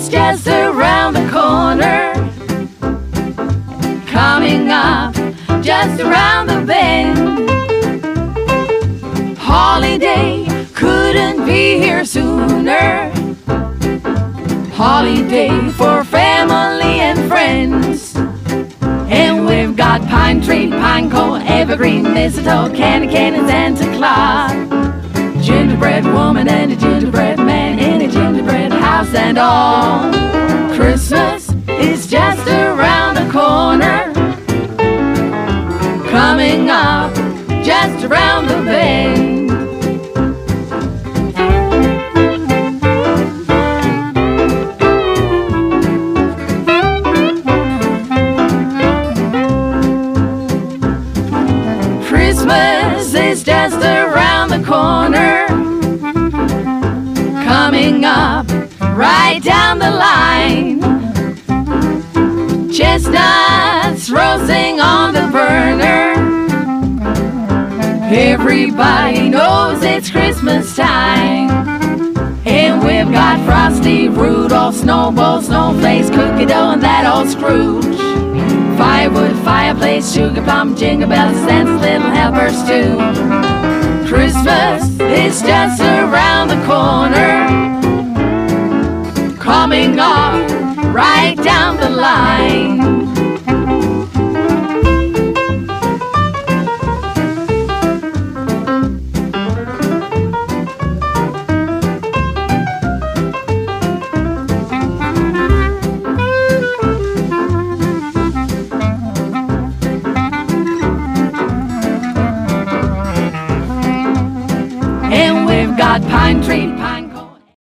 is just around the corner, coming up just around the bend. Holiday couldn't be here sooner. Holiday for family and friends. And we've got pine tree, pine cone, evergreen, mistletoe, candy cane, and Santa Claus. Gingerbread woman and a gingerbread man in a gingerbread house and all. Christmas is just around the corner, coming up just around the bend. Christmas is just around the corner, coming up right down the line. Chestnuts roasting on the burner. Everybody knows it's Christmas time. And we've got Frosty, Rudolph, Snowball, Snowflakes, cookie dough, and that old Scrooge. Firewood, fireplace, sugar plum, jingle bells, Santa's little helpers too. Christmas is just around the corner, coming up right down the line. Pine tree,